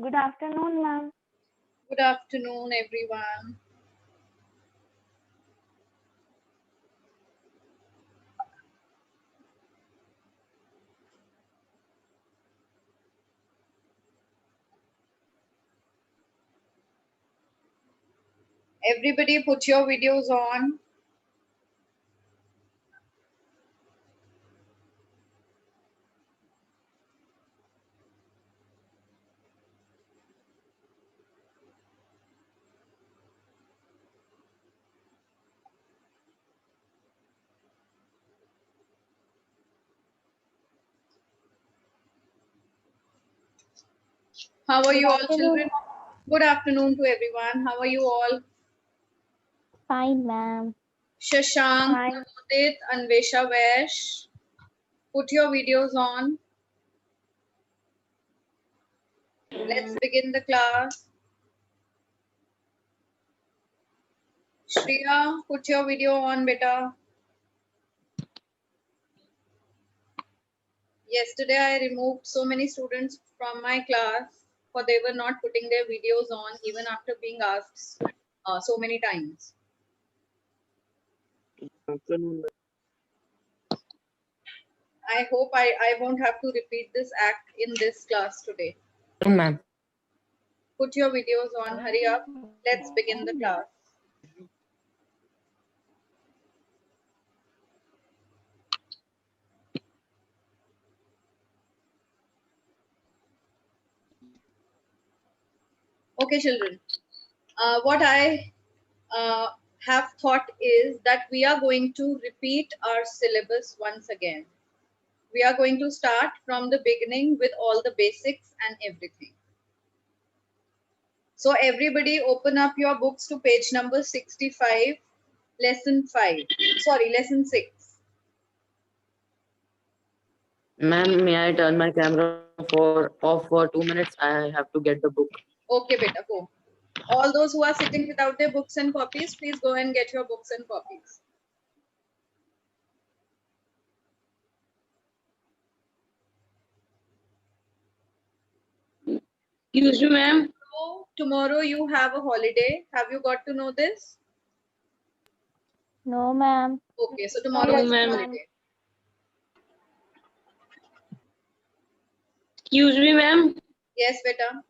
Good afternoon, ma'am. Good afternoon, everyone. Everybody put your videos on. How are Good you all, afternoon. children? Good afternoon to everyone. How are you all? Fine, ma'am. Shashank, Fine. Namodit, Anvesha, Vash. Put your videos on. Let's begin the class. Shreya, put your video on, beta. Yesterday, I removed so many students from my class for they were not putting their videos on even after being asked so many times. Afternoon. I hope I won't have to repeat this act in this class today. Ma'am. Put your videos on, hurry up. Let's begin the class. Okay, children. What I uh, have thought is that we are going to repeat our syllabus once again. We are going to start from the beginning with all the basics and everything. So everybody open up your books to page number 65, lesson 5. Sorry, lesson 6. Ma'am, may I turn my camera for off for 2 minutes? I have to get the book. Okay, beta, go. All those who are sitting without their books and copies, please go and get your books and copies. Excuse me, ma'am. So tomorrow you have a holiday. Have you got to know this? No, ma'am. Okay, so tomorrow No, is a ma'am. holiday. Excuse me, ma'am. Yes, beta.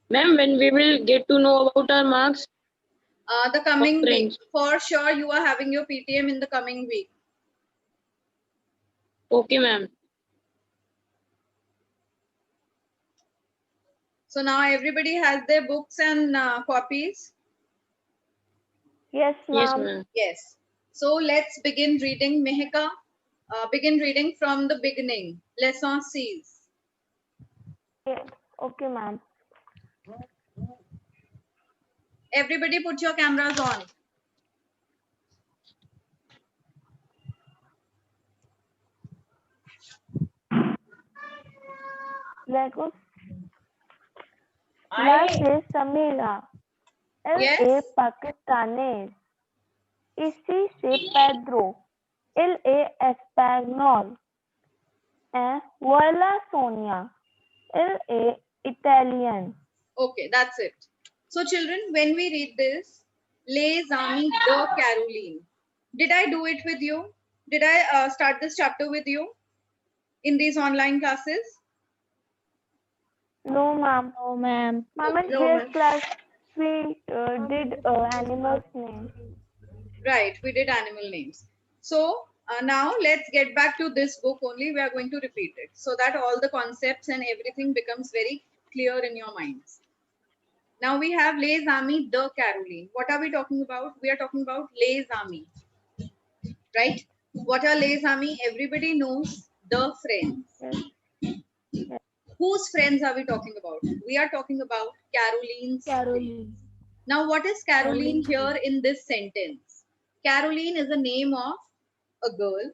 Ma'am, when we will get to know about our marks The of coming week, friends. for sure, you are having your PTM in the coming week. Okay, ma'am. So now everybody has their books and copies. Yes, Yes, ma'am. ma'am. Yes. So let's begin reading. Mehika, begin reading from the beginning. Lesson C's. Yes. Okay, ma'am. Everybody put your cameras on. Lego. La se Samira. Él Yes. es pakistanés. Ici c'est Pedro. Il est espagnol. Et voilà Sonia. Il est italien. Okay, that's it. So children, when we read this, Les Amis de Caroline. Did I do it with you? Did I start this chapter with you in these online classes? No, ma'am. No, ma'am. Ma'am, in No, this ma'am. class we did animals name. Right, we did animal names. So now let's get back to this book only. We are going to repeat it so that all the concepts and everything becomes very clear in your minds. Now we have Les Amis de Caroline. What are we talking about? We are talking about Les Amis, right? What are Les Amis? Everybody knows the friends. Yes. Whose friends are we talking about? We are talking about Caroline's friends. Caroline. Now, what is Caroline here in this sentence? Caroline is the name of a girl.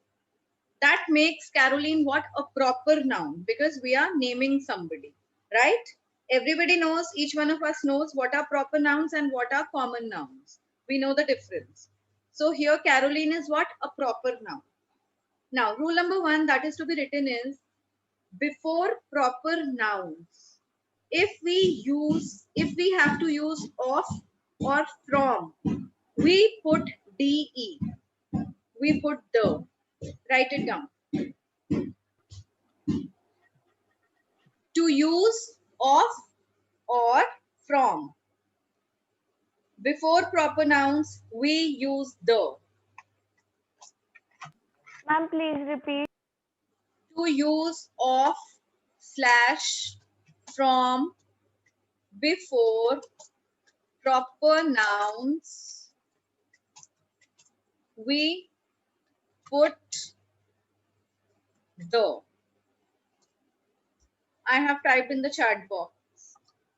That makes Caroline what? A proper noun because we are naming somebody, right? Everybody knows, each one of us knows what are proper nouns and what are common nouns. We know the difference. So here Caroline is what? A proper noun. Now, rule number 1 that is to be written is before proper nouns. if we have to use of or from, we put de. We put the. Write it down. To use of or from. Before proper nouns, we use the. Ma'am, please repeat. To use of slash from before proper nouns, we put the. I have typed in the chat box.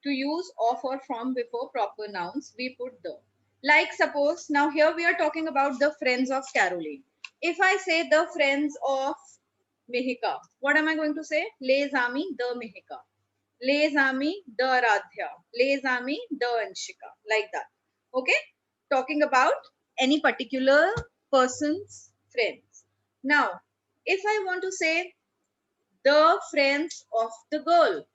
To use of or from before proper nouns, we put the. Like suppose, now here we are talking about the friends of Caroline. If I say the friends of Mihika, what am I going to say? Les amis de Mihika. Les amis de Aradhya. Les amis de Anshika. Like that. Okay? Talking about any particular person's friends. Now, if I want to say the friends of the girl,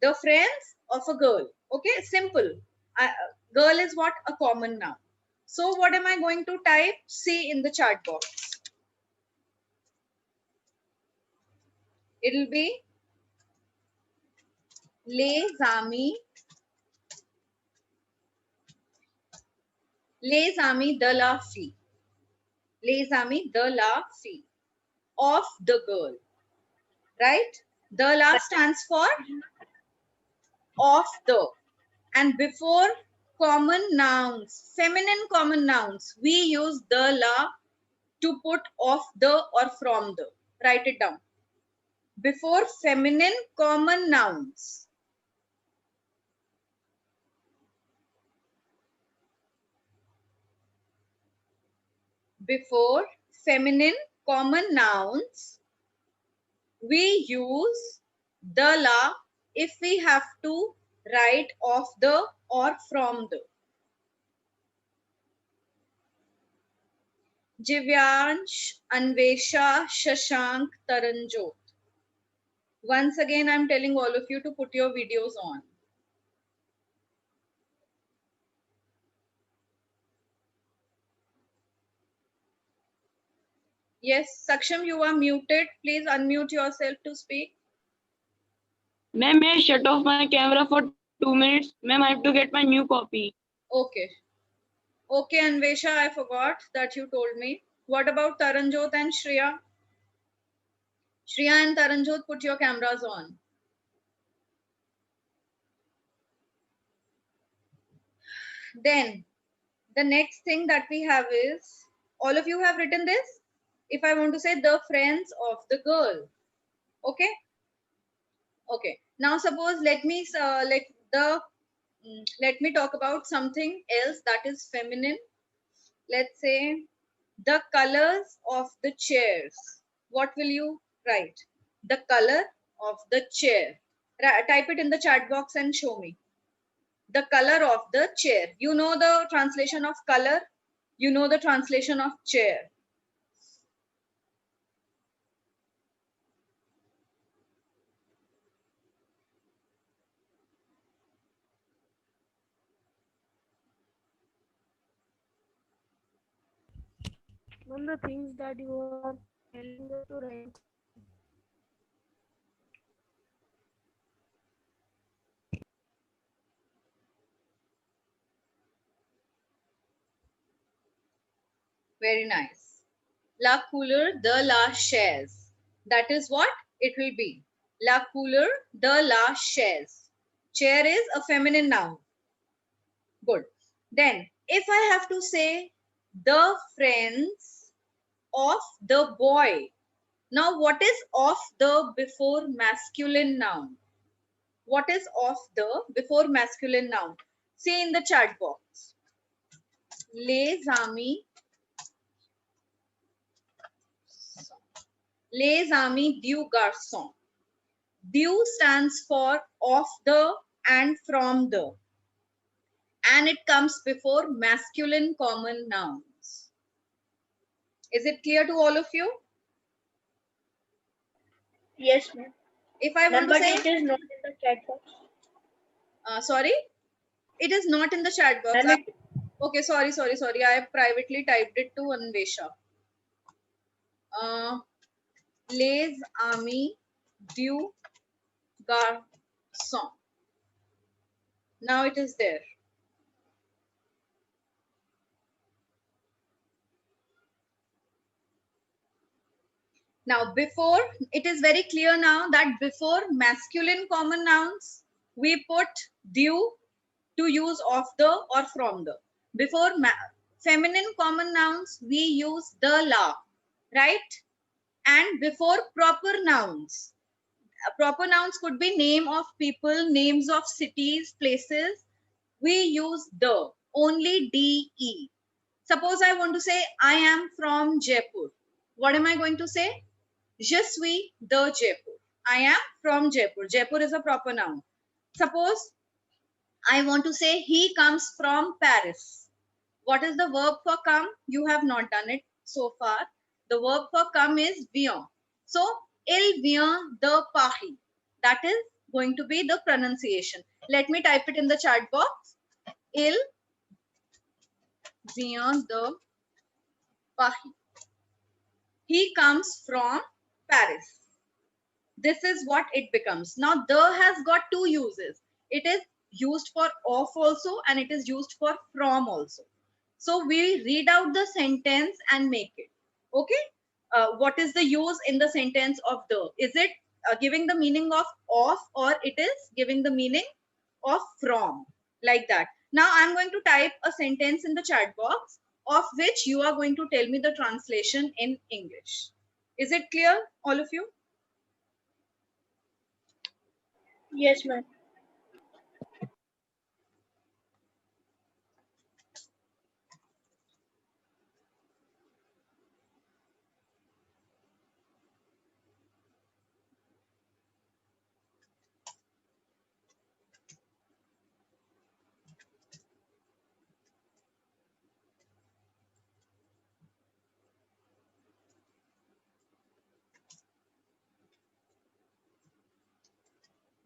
the friends of a girl. Okay, simple. Girl is what? A common noun. So what am I going to type? See in the chat box. It'll be les amis de la fille. Les amis de la fille. Of the girl. Right? The la stands for of the. And before common nouns, feminine common nouns, we use the la to put of the or from the. Write it down. Before feminine common nouns, before feminine common nouns, we use the la if we have to write of the or from the. Jivyansh, Anvesha, Shashank, Taranjot. Once again, I'm telling all of you to put your videos on. Yes, Saksham, you are muted. Please unmute yourself to speak. Ma'am, may I shut off my camera for 2 minutes? Ma'am, I have to get my new copy. Okay. Okay, Anvesha, I forgot that you told me. What about Taranjot and Shreya? Shreya and Taranjot, put your cameras on. Then, the next thing that we have is, all of you have written this? If I want to say the friends of the girl. Okay? Okay. Now suppose let me let me talk about something else that is feminine. Let's say the colors of the chairs. What will you write? The color of the chair. Type it in the chat box and show me. The color of the chair. You know the translation of color. You know the translation of chair. Ma'am, the things that you are telling us to write. Very nice. La couleur de la chaise. That is what it will be. La couleur de la chaise. Chair is a feminine noun. Good. Then, if I have to say the friends of the boy. Now, what is of the before masculine noun? What is of the before masculine noun? See in the chat box. Les amis. Les amis du garçon. Du stands for of the and from the. And it comes before masculine common nouns. Is it clear to all of you? Yes, ma'am. If I want Ma'am, to but say, it is not in the chat box. Sorry, it is not in the chat box. Okay, sorry. I have privately typed it to Anvesha. Les Amis du Garçon. Now it is there. Now, before, it is very clear now that before masculine common nouns, we put due to use of the or from the. Before feminine common nouns, we use the la, right? And before proper nouns, proper nouns could be name of people, names of cities, places. We use the, only de. Suppose I want to say I am from Jaipur. What am I going to say? Je suis de Jaipur. I am from Jaipur. Jaipur is a proper noun. Suppose I want to say he comes from Paris. What is the verb for come? You have not done it so far. The verb for come is vient. So, il vient de Paris. That is going to be the pronunciation. Let me type it in the chat box. Il vient de Paris. He comes from Paris. This is what it becomes. Now, the has got two uses. It is used for of also and it is used for from also. So we read out the sentence and make it. Okay. What is the use in the sentence of the? Is it giving the meaning of or it is giving the meaning of from? Like that. Now I'm going to type a sentence in the chat box of which you are going to tell me the translation in English. Is it clear, all of you? Yes, ma'am.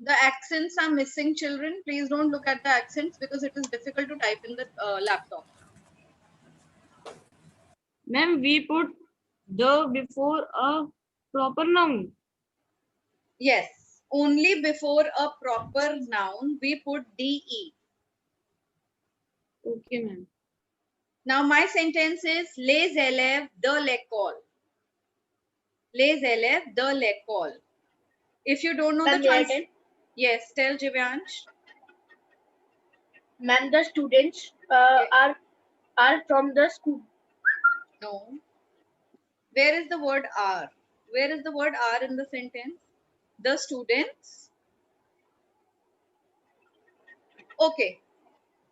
The accents are missing, children. Please don't look at the accents because it is difficult to type in the laptop. Ma'am, we put the before a proper noun. Yes, only before a proper noun we put de. Okay, ma'am. Now my sentence is les élèves de l'école. Les élèves de l'école. If you don't know the yes, tell Jivansh. Ma'am, the students are from the school. No. Where is the word are? Where is the word are in the sentence? The students. Okay.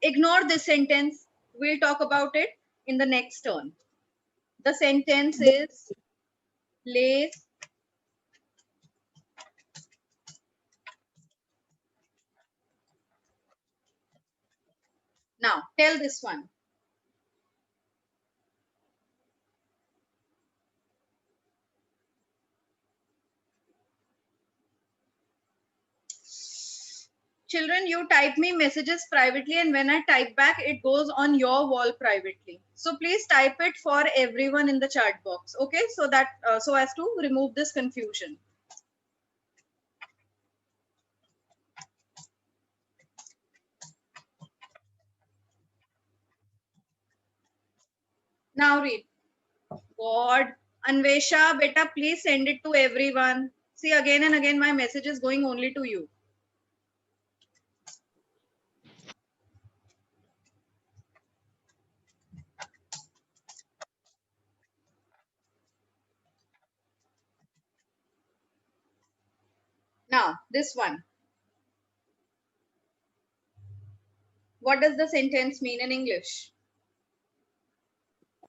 Ignore this sentence. We'll talk about it in the next turn. The sentence is les now tell this one. Children, you type me messages privately and when I type back, it goes on your wall privately. So please type it for everyone in the chat box. Okay, so that so as to remove this confusion. Now read. God, Anvesha, beta, please send it to everyone. See, again and again, my message is going only to you. Now, this one. What does the sentence mean in English?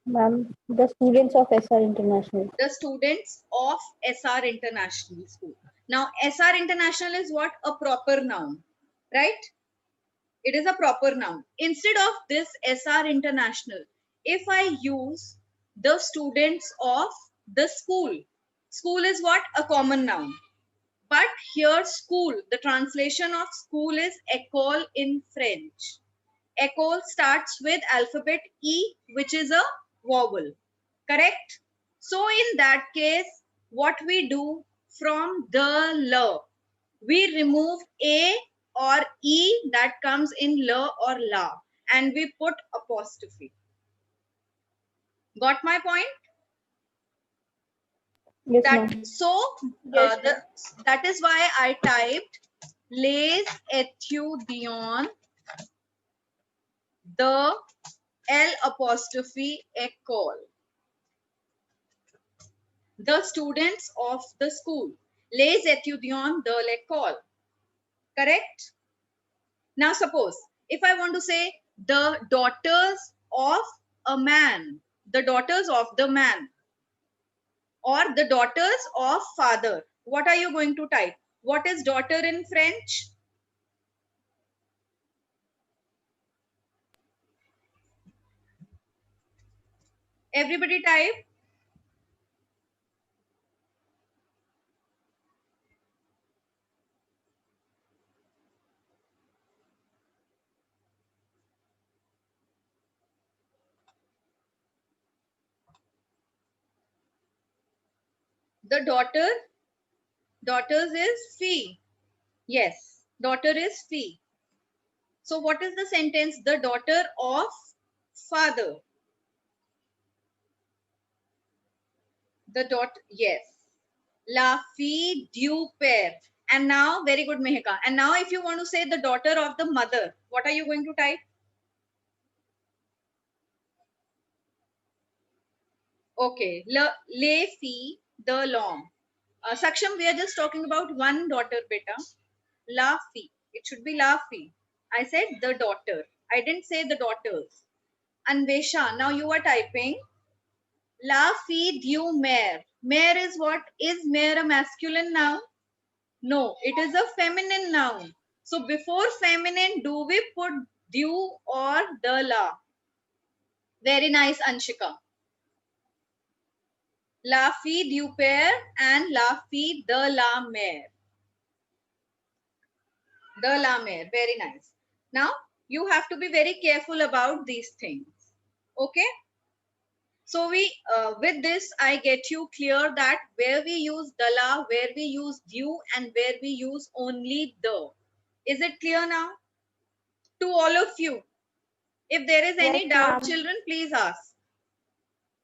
Ma'am, the students of SR International. The students of SR International School. Now, SR International is what? A proper noun, right? It is a proper noun. Instead of this SR International, if I use the students of the school, school is what? A common noun. But here school, the translation of school is école in French. École starts with alphabet E, which is a vowel, correct? So in that case, what we do, from the L, we remove A or E that comes in L or La, and we put apostrophe. Got my point? Yes, That ma'am. so Yes, ma'am. that is why I typed les étudiants the L apostrophe école, the students of the school, les étudiants de l'école, correct? Now suppose if I want to say the daughters of a man, the daughters of the man, or the daughters of father, what are you going to type? What is daughter in French? Everybody type. The daughters is fille. Yes, daughter is fille. So what is the sentence? The daughter of father. The daughter, yes. La fille du père. And now, very good, Mehika. And now if you want to say the daughter of the mother, what are you going to type? Okay, les filles de l'homme. Saksham, we are just talking about one daughter, beta. La fille. It should be la fille. I said the daughter. I didn't say the daughters. Anvesha, now you are typing la fille du maire. Maire is what? Is maire a masculine noun? No, it is a feminine noun. So before feminine, do we put du or the la? Very nice, Anshika. La fille du père and la fille de la mère. De la mère. Very nice. Now, you have to be very careful about these things. Okay? So with this, I get you clear that where we use the la, where we use du, and where we use only the. Is it clear now? To all of you. If there is Yes, any doubt, ma'am. children, please ask.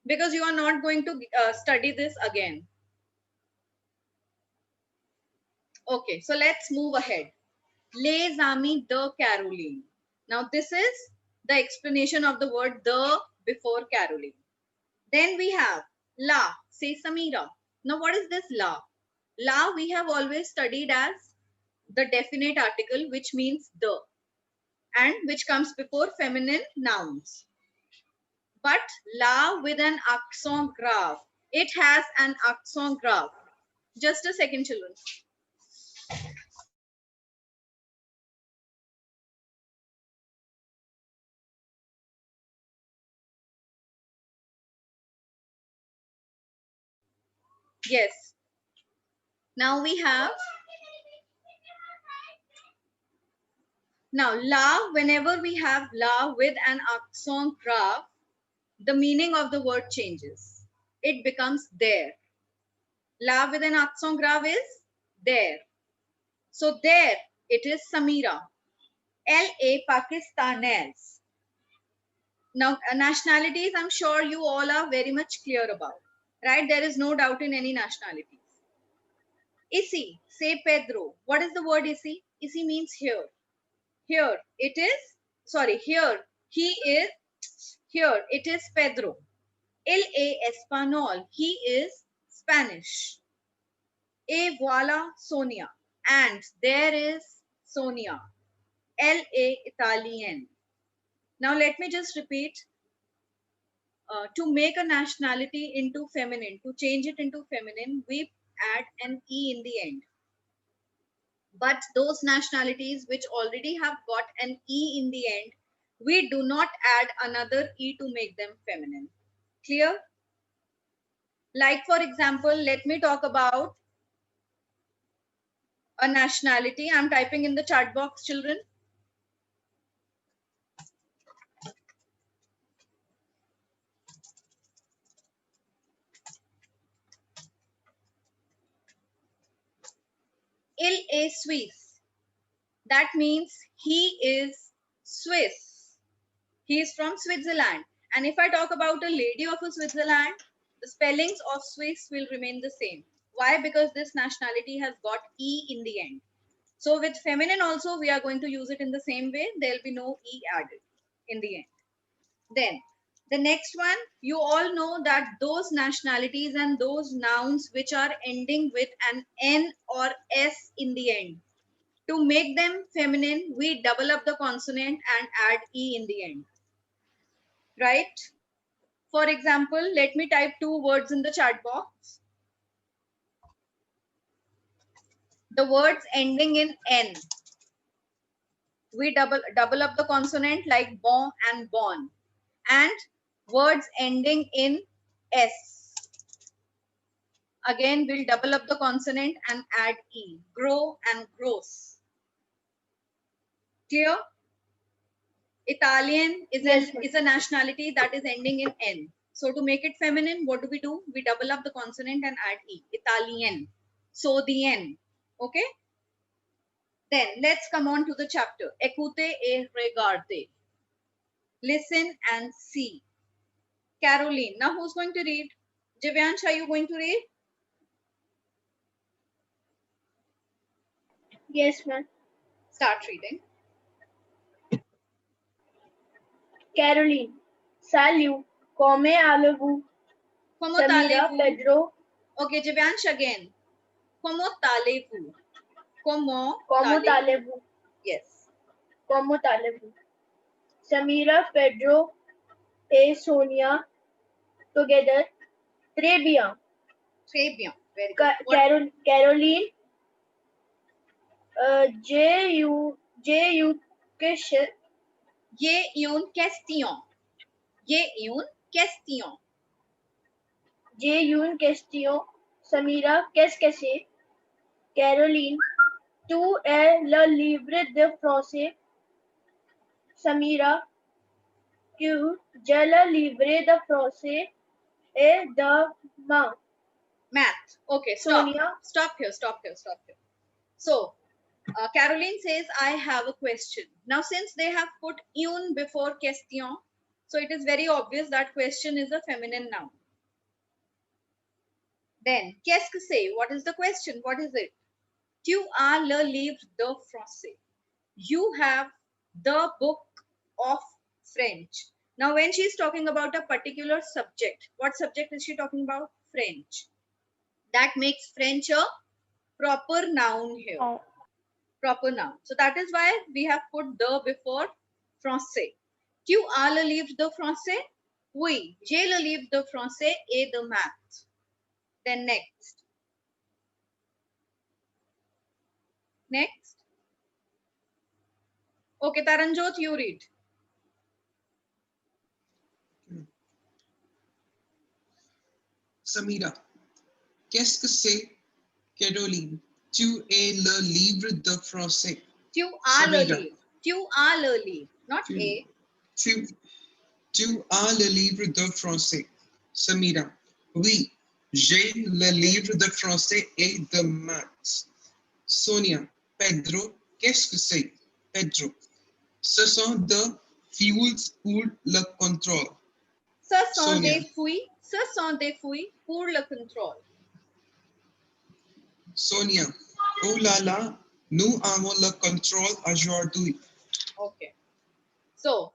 Because you are not going to study this again. Okay, so let's move ahead. Les amis de Caroline. Now this is the explanation of the word the before Caroline. Then we have la, say Samira. Now what is this la? La we have always studied as the definite article, which means the, and which comes before feminine nouns. But la with an accent grave. It has an accent grave. Just a second, children. Yes. Now we have, now la, whenever we have la with an accent grave, the meaning of the word changes. It becomes there. La with an accent grave is there. So there, it is Samira. L.A. Pakistanaise. Now, nationalities, I'm sure you all are very much clear about, right? There is no doubt in any nationalities. Isi, say Pedro. What is the word isi? Isi means here. Here, it is, sorry, here, he is, here, it is Pedro. El español, he is Spanish. E voila, Sonia. And there is Sonia. L.A. Italian. Now let me just repeat. To make a nationality into feminine, to change it into feminine, we add an E in the end. But those nationalities which already have got an E in the end, we do not add another E to make them feminine. Clear? Like for example, let me talk about A nationality. I'm typing in the chat box, children. Il est Suisse. That means he is Swiss. He is from Switzerland. And if I talk about a lady of a Switzerland, the spellings of Swiss will remain the same. Why? Because this nationality has got E in the end. So with feminine also, we are going to use it in the same way. There will be no E added in the end. Then the next one, you all know that those nationalities and those nouns which are ending with an N or S in the end, to make them feminine, we double up the consonant and add E in the end. Right? For example, let me type two words in the chat box. The words ending in N, we double up the consonant like bon and bon. And words ending in S, again we'll double up the consonant and add E. Grow and gross. Clear? Italian is a nationality that is ending in N. So to make it feminine, what do? We double up the consonant and add E. Italian. So the N. Okay? Then let's come on to the chapter. Écoutez et regardez. Listen and see. Caroline. Now who's going to read? Divyansh, are you going to read? Yes, ma'am. Start reading. Caroline. Salut. Come allez-vous? Como Samira, talez-vous? Pedro. Okay, Divyansh again. Como talez-vous? Como Como talez-vous? allez-vous? Yes. Como allez-vous? Samira, Pedro, et Sonia together. Très bien. Très bien. Very good. Caroline. J'ai eu question. Ye une question. Ye une question. J'ai une question. Samira, qu'est-ce que c'est? Caroline, tu es le livre de français. Samira, j'ai le livre de français et de maths. Math. Okay, stop. Sonia. Stop here. So, Caroline says, I have a question. Now, since they have put une before question, so it is very obvious that question is a feminine noun. Then, qu'est-ce que c'est? What is the question? What is it? Tu as le livre de français. You have the book of French. Now, when she is talking about a particular subject, what subject is she talking about? French. That makes French a proper noun here. Oh. Proper noun. So that is why we have put the before français. Tu as le livre de français? Oui, j'ai le livre de français et de maths. Then next. Next. Okay, Taranjot, you read. Samira, qu'est-ce que c'est? Caroline, tu es le livre de français. Tu as le Samira. livre. Tu as le livre, not Tu- a. Tu as le livre de français. Samira, oui, j'ai le livre de français et de maths. Sonia, Pedro, qu'est-ce que c'est? Pedro, ce sont des fuels pour le contrôle. Ce sont Sonia. des fouilles. Ce sont des fouilles pour le contrôle. Sonia, oh là là, nous avons le contrôle aujourd'hui. Okay. So,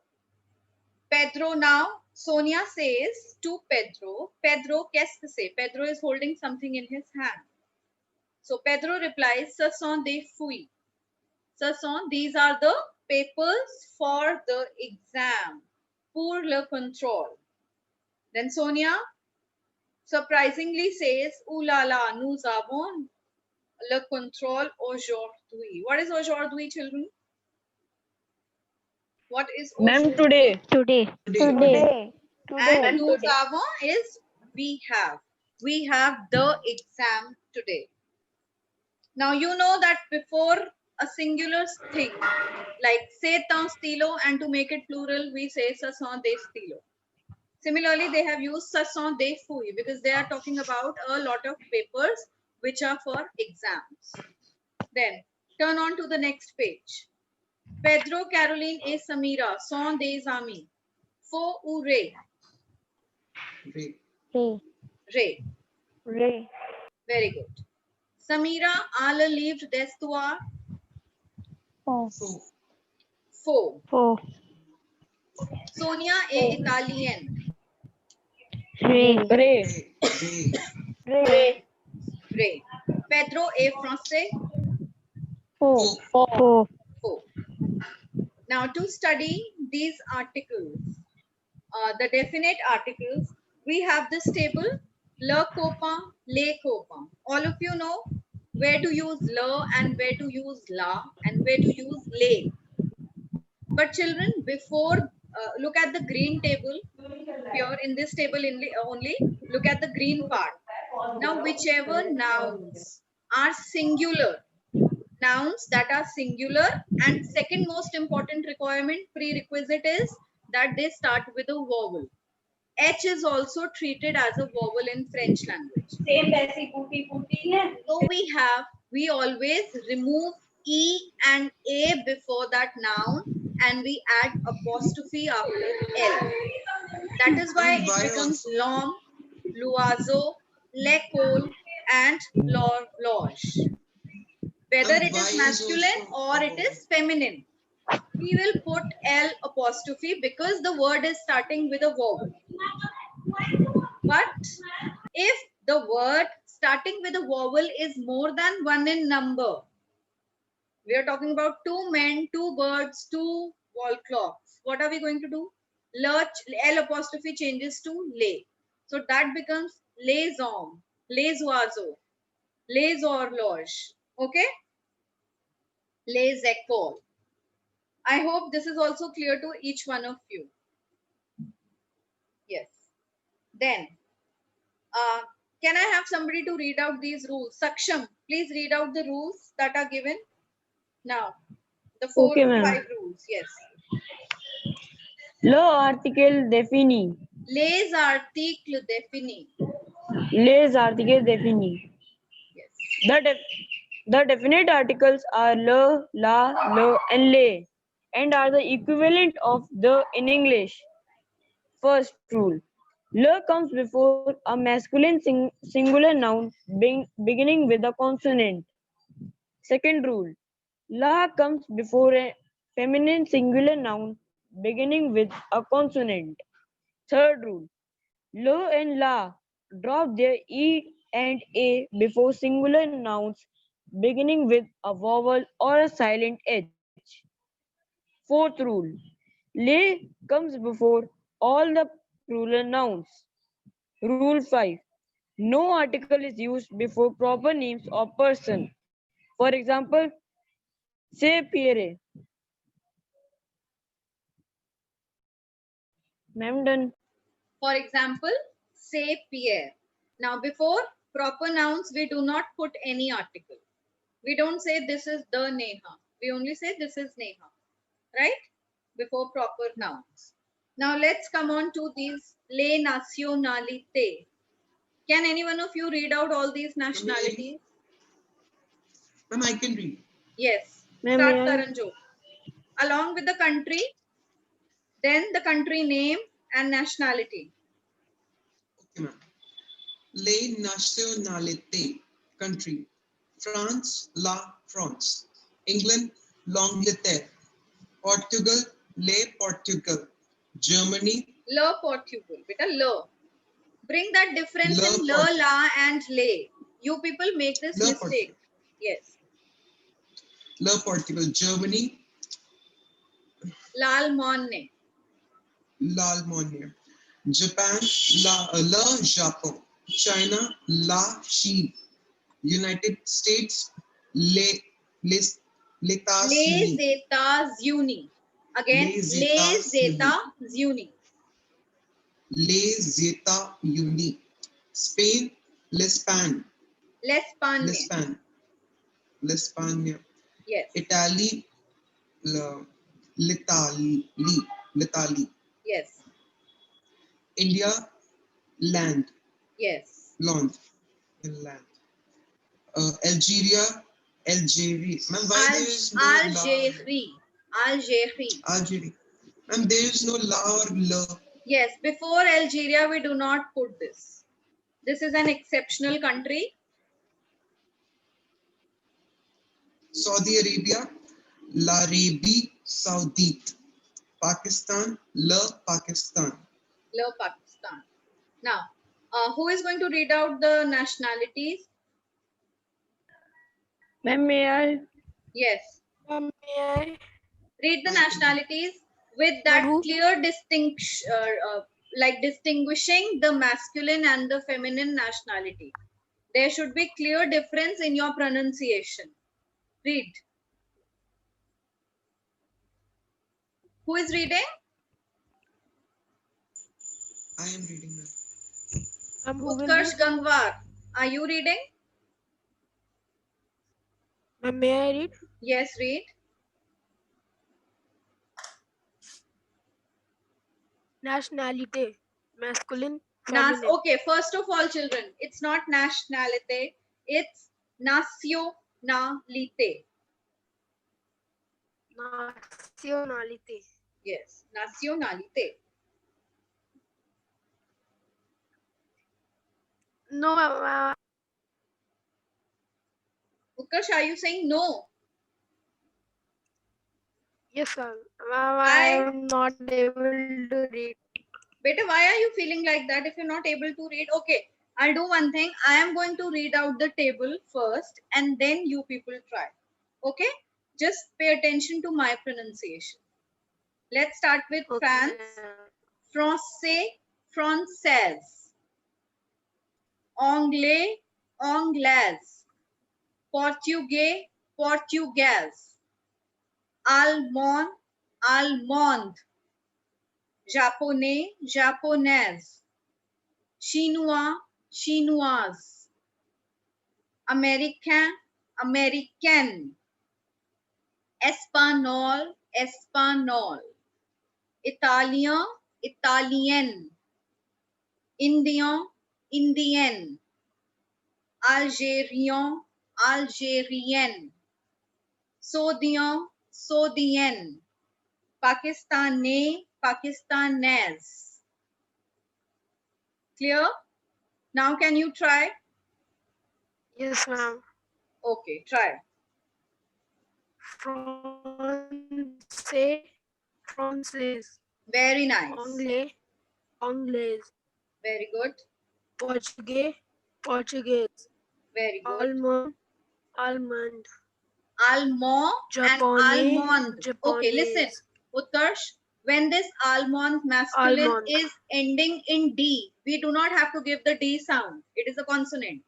Pedro now, Sonia says to Pedro, Pedro, qu'est-ce que c'est? Pedro is holding something in his hand. So, Pedro replies, ce sont des fouilles. Ce sont, these are the papers for the exam, pour le contrôle. Then Sonia surprisingly says, ouh là là, nous avons le contrôle aujourd'hui. What is aujourd'hui, children? What is Ma'am, today. Today. And nous Today. avons is we have. We have the exam today. Now you know that before a singular thing, like c'est un stylo, and to make it plural, we say ce sont des stylos. Similarly, they have used ce sont des feuilles because they are talking about a lot of papers which are for exams. Then turn on to the next page. Pedro, Caroline et Samira sont des amis. Faux ou ré? Ray. Ray. Ré. Ray. Very good. Samira a le livre d'histoire. Four. Four. Faux. Four. Sonia est italienne. Ray. Ray. Ray. Ray. Ray. Ré. Pedro est français. Four. Four. Four. Faux. Now to study these articles, the definite articles, we have this table, le copain, les copains. All of you know where to use le and where to use la and where to use les. But children, before look at the green table, here in this table only, look at the green part. Now whichever nouns are singular, nouns that are singular, and second most important requirement, prerequisite, is that they start with a vowel. H is also treated as a vowel in French language. So we always remove E and A before that noun and we add apostrophe after L. That is why And it why becomes also? l'homme, l'oiseau, l'école, and l'horloge. Whether And it why is is masculine also or it is feminine, we will put L apostrophe because the word is starting with a vowel. But if the word starting with a vowel is more than one in number, we are talking about two men, two birds, two wall clocks. What are we going to do? L apostrophe changes to lay. So that becomes les hommes, les oiseaux, les horloges. Okay? Les écoles. I hope this is also clear to each one of you. Yes. Then, can I have somebody to read out these rules? Saksham, please read out the rules that are given. Now, the Okay, ma'am. 5 rules. Yes. Le article défini. Les articles définis. Les articles définis. Yes. The definite articles are le, la, le, and le, and are the equivalent of the in English. First rule: le comes before a masculine singular noun beginning with a consonant. Second rule: la comes before a feminine singular noun beginning with a consonant. Third rule: lo and la drop their e and a before singular nouns beginning with a vowel or a silent h. Fourth rule: le comes before all the plural nouns. Rule 5: no article is used before proper names or person. For example, say Pierre. Ma'am, done. For example, say Pierre. Now, before proper nouns, we do not put any article. We don't say this is the Neha. We only say this is Neha. Right? Before proper nouns. Now, let's come on to these les nationalités. Can any one of you read out all these nationalities? Ma'am, I can read. Yes. Ma'am, Start, may I? Taranjo. Along with the country, then the country name and nationality. Okay, ma'am. Les nationalités. Country. France, la France. England, l'Angleterre. Portugal, le Portugal. Germany, Le Portugal. Beta, le. Bring that difference Le in le, Portugal. la, and le. You people make this Le mistake. Yes. le Portugal. Germany, L'Allemagne. l'Allemagne. Japan, le Japon. China, la Chine. United States, les Les États-Unis. États-Unis. Again, Les les États-Unis. États-Unis. Les États-Unis. Spain, l'Espagne. L'Espagne. L'Espagne. l'Espagne. Yes. Italy, l'Italy, l'Italy. Yes. India, land, Yes. land, land. Algeria, Algeria. Ma'am, why there is no la? Algeria. Algeria. Algeria. Ma'am, there is no la or la. Yes, before Algeria, we do not put this. This is an exceptional country. Saudi Arabia, l'Arabie Saoudite. Pakistan, le Pakistan. Le Pakistan. Now, who is going to read out the nationalities? Ma'am, may I? Yes. Ma'am, may I? Read the nationalities with that Ma'am, who? clear distinction, like distinguishing the masculine and the feminine nationality. There should be clear difference in your pronunciation. Read. Who is reading? I am reading now. Ma'am, who will Utkarsh read? Gangwar. Are you reading? Ma'am, may I read? Yes, read. Nationality. Masculine, feminine. Okay, first of all, children, it's not nationality, it's nationalite. Nationality. Yes, nationalite. No, ma'am. Utkarsh, are you saying no? Yes, ma'am. Ma'am, I Why? am not able to read. Beta, why are you feeling like that if you're not able to read? Okay, I'll do one thing. I am going to read out the table first and then you people try. Okay? Just pay attention to my pronunciation. Let's start with Okay, France. ma'am. Français, française. Anglais, anglaise. Portugais, portugaise. Allemand, allemande. Japonais, japonaise. Chinois, chinoise. Américain, américaine. Espagnol, espagnol. Italien, italienne. Indien, indienne. Algérien, algérienne. Saudien, saudienne. Pakistanais, pakistanaise. Clear? Now can you try? Yes, ma'am. Okay, try. Francais, Francaise. Very nice. Anglais, Anglaise. Very good. Portuguese, Portuguese. Very good. Almond, almond. Almond and Japanese, almond. Okay, listen. Japanese. Utkarsh, when this almond masculine Almond. is ending in D, we do not have to give the D sound. It is a consonant.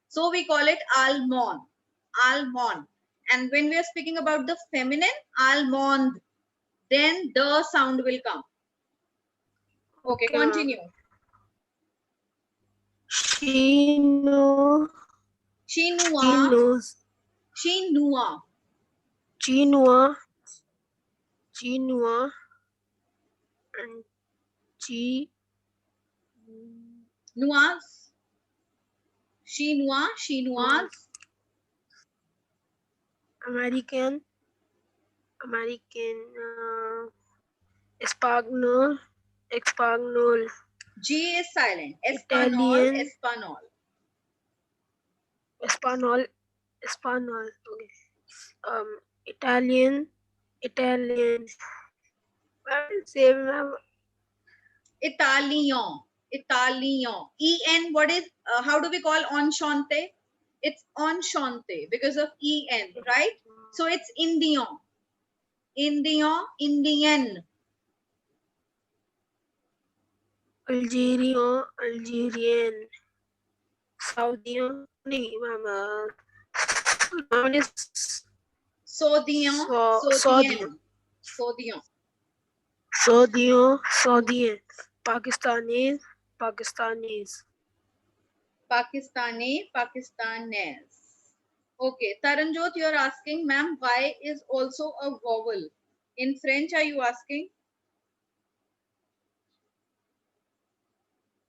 So we call it almond. Almond. And when we are speaking about the feminine, almond, then the sound will come. Okay, Okay, ma'am. continue. Chino, Chinois, Chinos, chinois, Chinois, Chinois, and Chi, noise, chinois, chinoise, American, Espagnol, Espagnol, G is silent. Espanol, Italian, espanol. Espanol, Espanol. Okay. Italian, Italian. Same, ma'am. Italian, Italian. En, what is, how do we call enchante? It's enchante because of en, right? So it's Indian, Indian, Indian. Algerian, Algerian, Saudian. नहीं, ma'am. Ma'am, it is Sodian, Saudian, Sodian, Sodian. Saudian, Saudian, Pakistani, Pakistanis. Pakistani, Pakistanaise. Okay, Taranjot, you're asking, ma'am, Y is also a vowel. In French, are you asking?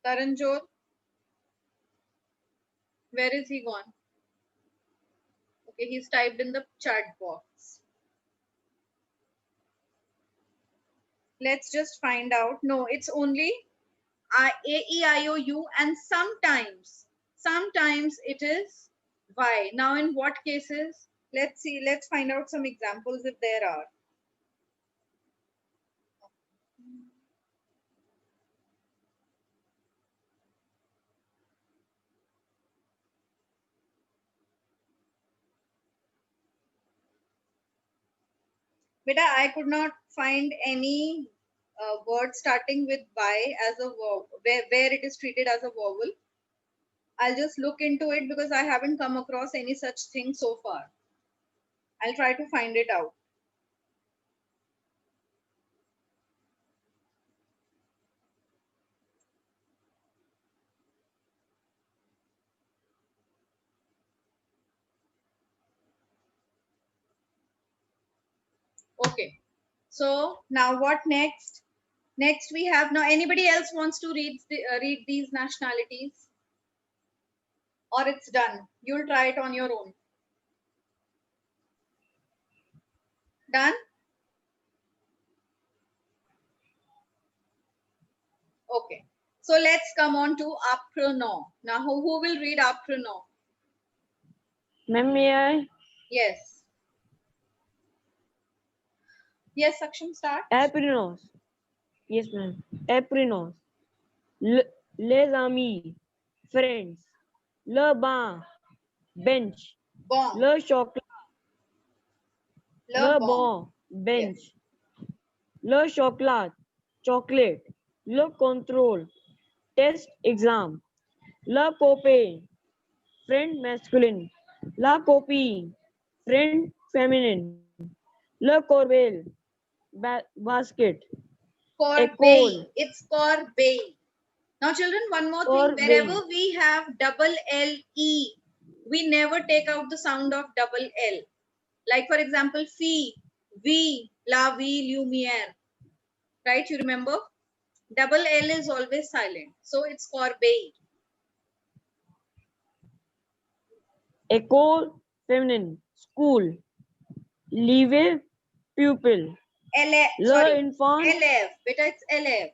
Taranjot, where is he gone? Okay, he's typed in the chat box. Let's just find out. No, it's only A, E, I, O, U, and sometimes it is Y. Now, in what cases? Let's see. Let's find out some examples if there are. Beta, I could not find any word starting with Y as a vowel, where it is treated as a vowel. I'll just look into it because I haven't come across any such thing so far. I'll try to find it out. Okay. So now what next? Next we have, now anybody else wants to read these nationalities, or it's done? You'll try it on your own. Done? Okay. So let's come on to après-nom. Now who will read après-nom? Ma'am, may I? Yes. Yes, Saksham, start. Aprinos. Yes, ma'am. Aprinos. Les amis. Friends. Le banc. Bench. Bon. Le chocolat. Le Le bon. bon. Yes. Bench. Le chocolat. Chocolate. Le control. Test exam. La copie. Friend masculine. La copie. Friend feminine. Le corbeille. Basket. École. Corbeille. It's corbeille. Now, children, one more thing. Corbeille. Wherever we have double L E, we never take out the sound of double L. Like, for example, fille, vie, la vie, lumière. Right? You remember? Double L is always silent. So it's corbeille. École feminine. School. Live pupil. Le infant. élève. Beta, it's élève.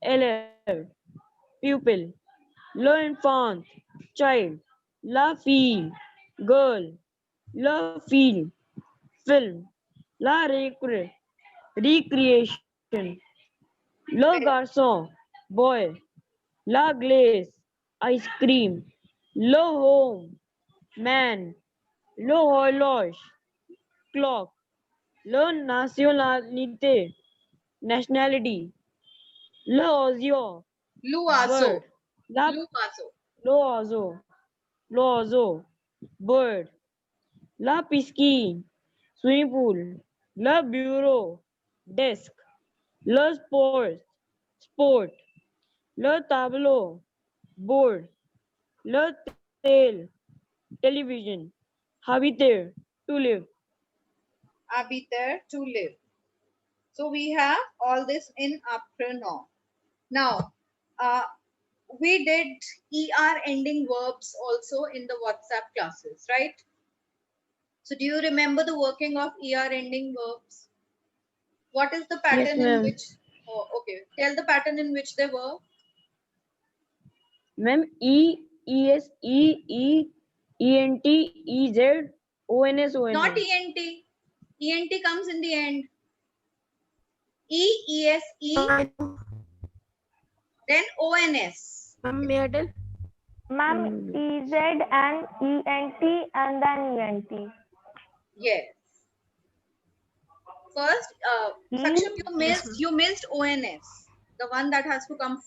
Élève. Pupil. Le infant. Child. La fille. Girl. La fille. Film. La recreation. Le garçon. Boy. La glace. Ice cream. Le home. Man. Le horloge. Clock. Le nationalité. Nationality. Le oiseau. L'oiseau. Bird. La L'oiseau. l'oiseau. L'oiseau. Bird. La piscine. Swimming pool. Le bureau. Desk. Le sport. Le tableau. Board. Le television. Habiter. To live. Habiter, to live. So we have all this in après-nom. Now, we did ER ending verbs also in the WhatsApp classes, right? So do you remember the working of ER ending verbs? What is the Yes, pattern in ma'am. which, oh, okay, tell the pattern in which they were. Ma'am, ES, ENT, EZ, ONS, Not ONS. ENT. ENT comes in the end. ESE, I know. then ONS. May I tell? Ma'am, EZ and ENT and then ENT. Yes. First, Saksham, E you missed ONS, the one that has to come